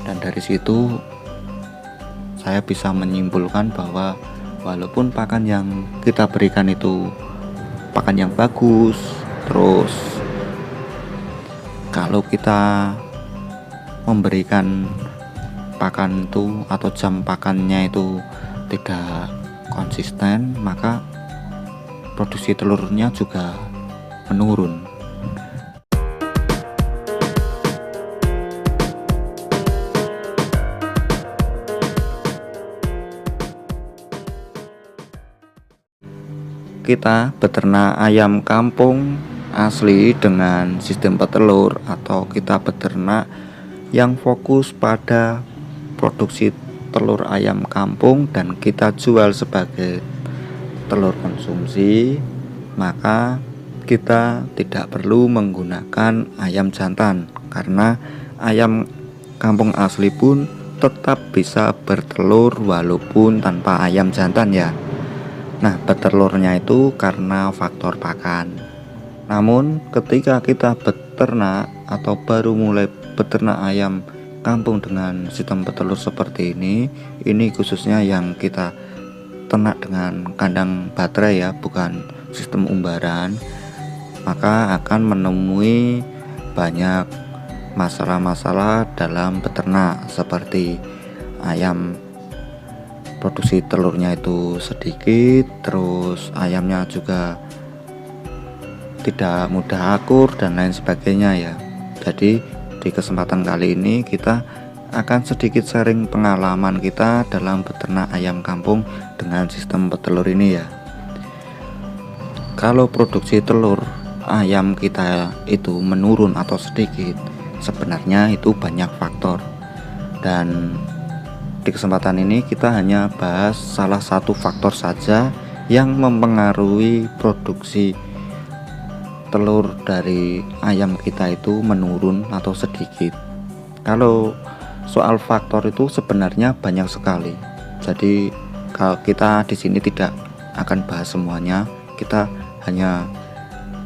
Dan dari situ saya bisa menyimpulkan bahwa walaupun pakan yang kita berikan itu pakan yang bagus, terus kalau kita memberikan pakan itu atau jam pakannya itu tidak konsisten, maka produksi telurnya juga menurun. Kita beternak ayam kampung asli dengan sistem petelur, atau kita beternak yang fokus pada produksi telur ayam kampung dan kita jual sebagai telur konsumsi, maka kita tidak perlu menggunakan ayam jantan, karena ayam kampung asli pun tetap bisa bertelur walaupun tanpa ayam jantan ya. Nah, bertelurnya itu karena faktor pakan. Namun ketika kita beternak atau baru mulai beternak ayam kampung dengan sistem petelur seperti ini khususnya yang kita ternak dengan kandang baterai ya, bukan sistem umbaran, maka akan menemui banyak masalah-masalah dalam beternak, seperti ayam produksi telurnya itu sedikit, terus ayamnya juga tidak mudah akur dan lain sebagainya ya. Jadi di kesempatan kali ini kita akan sedikit sharing pengalaman kita dalam beternak ayam kampung dengan sistem petelur ini ya. Kalau produksi telur ayam kita itu menurun atau sedikit, sebenarnya itu banyak faktor, dan di kesempatan ini kita hanya bahas salah satu faktor saja yang mempengaruhi produksi telur dari ayam kita itu menurun atau sedikit. Kalau soal faktor itu sebenarnya banyak sekali. Jadi kalau kita di sini tidak akan bahas semuanya, kita hanya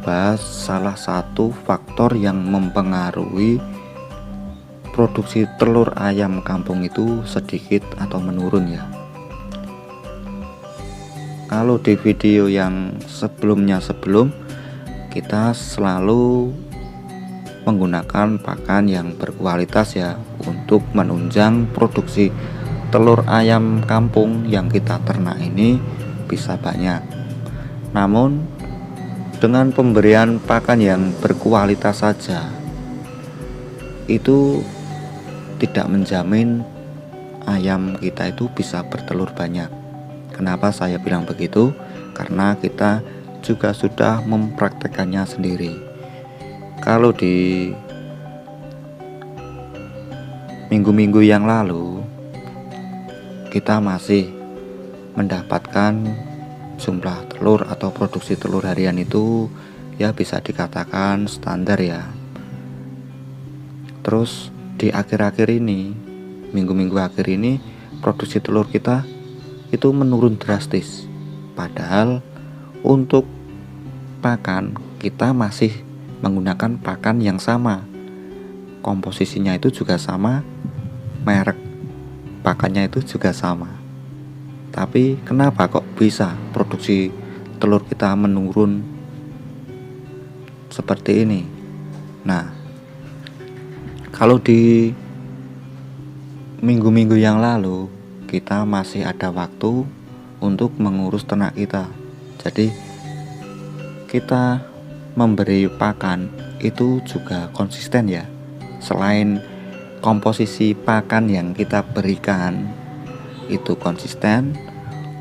bahas salah satu faktor yang mempengaruhi produksi telur ayam kampung itu sedikit atau menurun ya. Kalau di video yang sebelum kita selalu menggunakan pakan yang berkualitas ya, untuk menunjang produksi telur ayam kampung yang kita ternak ini bisa banyak. Namun dengan pemberian pakan yang berkualitas saja itu tidak menjamin ayam kita itu bisa bertelur banyak. Kenapa saya bilang begitu? Karena kita juga sudah mempraktekannya sendiri. Kalau di minggu-minggu yang lalu kita masih mendapatkan jumlah telur atau produksi telur harian itu ya bisa dikatakan standar ya. Terus di akhir-akhir ini, minggu-minggu akhir ini, produksi telur kita itu menurun drastis. Padahal untuk pakan kita masih menggunakan pakan yang sama, komposisinya itu juga sama, merek pakannya itu juga sama. Tapi kenapa kok bisa produksi telur kita menurun seperti ini? Nah, kalau di minggu-minggu yang lalu kita masih ada waktu untuk mengurus ternak kita. Jadi kita memberi pakan itu juga konsisten ya. Selain komposisi pakan yang kita berikan itu konsisten,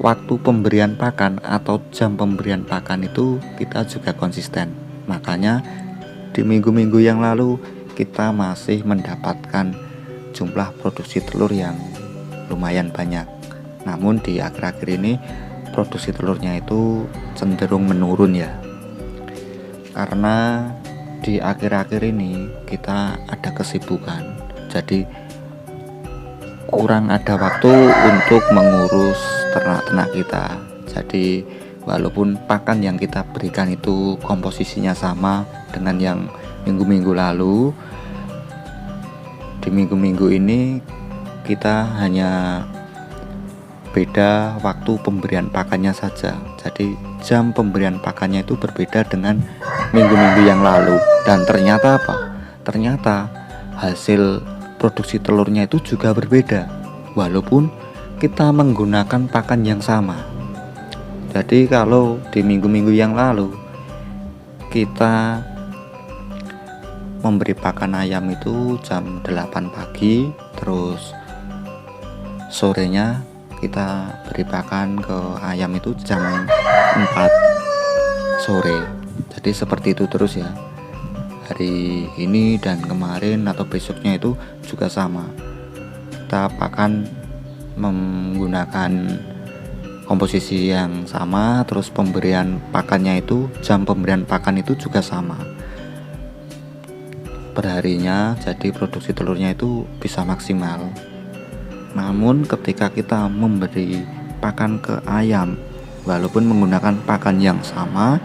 waktu pemberian pakan atau jam pemberian pakan itu kita juga konsisten. Makanya di minggu-minggu yang lalu kita masih mendapatkan jumlah produksi telur yang lumayan banyak. Namun di akhir-akhir ini produksi telurnya itu cenderung menurun ya. Karena di akhir-akhir ini kita ada kesibukan, jadi kurang ada waktu untuk mengurus ternak-ternak kita. Jadi walaupun pakan yang kita berikan itu komposisinya sama dengan yang minggu-minggu lalu, di minggu-minggu ini kita hanya beda waktu pemberian pakannya saja. Jadi jam pemberian pakannya itu berbeda dengan minggu-minggu yang lalu. Dan ternyata apa? Ternyata hasil produksi telurnya itu juga berbeda, walaupun kita menggunakan pakan yang sama. Jadi kalau di minggu-minggu yang lalu kita memberi pakan ayam itu jam 8 pagi, terus sorenya kita beri pakan ke ayam itu jam 4 sore. Jadi seperti itu terus ya. Hari ini dan kemarin atau besoknya itu juga sama. Kita pakan menggunakan komposisi yang sama, terus pemberian pakannya itu, jam pemberian pakan itu juga sama perharinya, jadi produksi telurnya itu bisa maksimal. Namun ketika kita memberi pakan ke ayam, walaupun menggunakan pakan yang sama,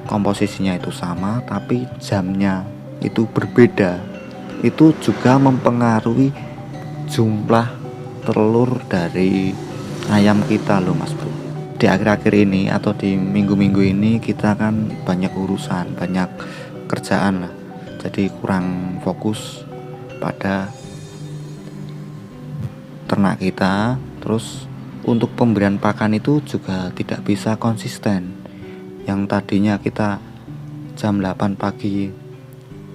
komposisinya itu sama, tapi jamnya itu berbeda, itu juga mempengaruhi jumlah telur dari ayam kita loh Mas Bro. Di akhir-akhir ini atau di minggu-minggu ini kita kan banyak urusan, banyak kerjaan lah, jadi kurang fokus pada ternak kita. Terus untuk pemberian pakan itu juga tidak bisa konsisten. Yang tadinya kita jam 8 pagi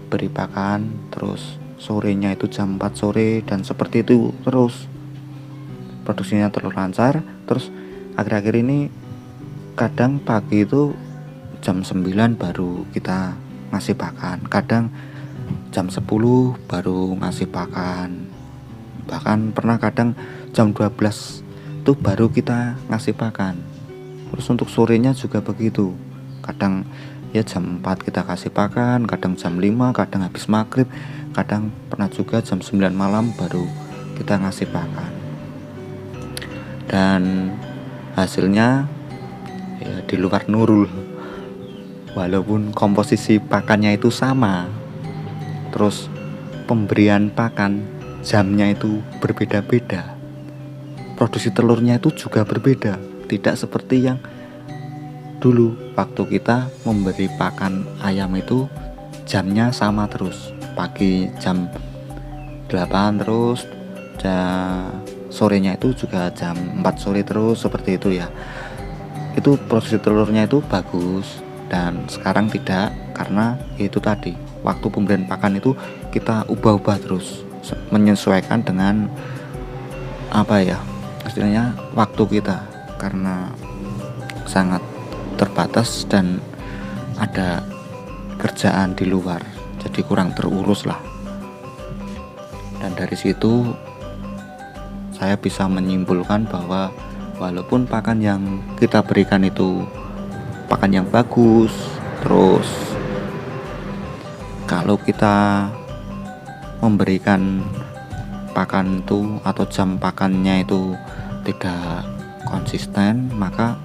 beri pakan, terus sorenya itu jam 4 sore, dan seperti itu terus produksinya terus lancar. Terus akhir-akhir ini kadang pagi itu jam 9 baru kita ngasih pakan, kadang jam 10 baru ngasih pakan, bahkan pernah kadang jam 12 itu baru kita ngasih pakan. Terus untuk sorenya juga begitu, kadang ya jam 4 kita kasih pakan, kadang jam 5, kadang habis maghrib, kadang pernah juga jam 9 malam baru kita ngasih pakan. Dan hasilnya ya di luar nurul, walaupun komposisi pakannya itu sama, terus pemberian pakan jamnya itu berbeda-beda, produksi telurnya itu juga berbeda. Tidak seperti yang dulu waktu kita memberi pakan ayam itu jamnya sama terus, pagi jam 8 terus, sorenya itu juga jam 4 sore terus, seperti itu ya. Itu produksi telurnya itu bagus. Dan sekarang tidak, karena itu tadi waktu pemberian pakan itu kita ubah-ubah terus, menyesuaikan dengan apa ya istilahnya waktu kita, karena sangat terbatas dan ada kerjaan di luar, jadi kurang terurus lah. Dan dari situ saya bisa menyimpulkan bahwa walaupun pakan yang kita berikan itu pakan yang bagus, terus kalau kita memberikan pakan itu atau jam pakannya itu tidak konsisten, maka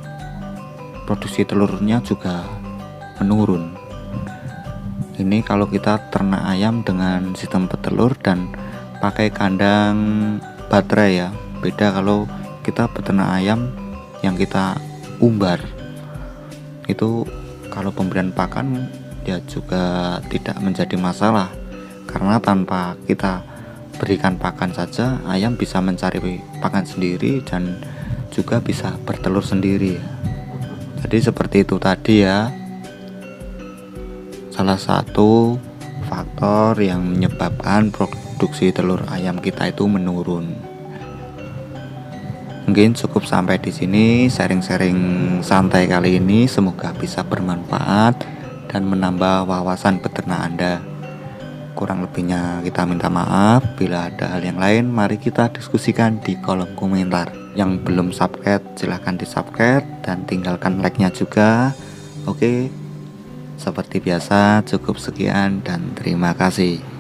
produksi telurnya juga menurun. Ini kalau kita ternak ayam dengan sistem petelur dan pakai kandang baterai ya. Beda kalau kita beternak ayam yang kita umbar. Itu kalau pemberian pakan ya juga tidak menjadi masalah, karena tanpa kita berikan pakan saja ayam bisa mencari pakan sendiri dan juga bisa bertelur sendiri. Jadi seperti itu tadi ya, salah satu faktor yang menyebabkan produksi telur ayam kita itu menurun. Mungkin cukup sampai di sini sharing-sharing santai kali ini, semoga bisa bermanfaat dan menambah wawasan peternak Anda. Kurang lebihnya kita minta maaf. Bila ada hal yang lain, mari kita diskusikan di kolom komentar. Yang belum subscribe silahkan di subscribe dan tinggalkan like-nya juga. Oke, seperti biasa cukup sekian dan terima kasih.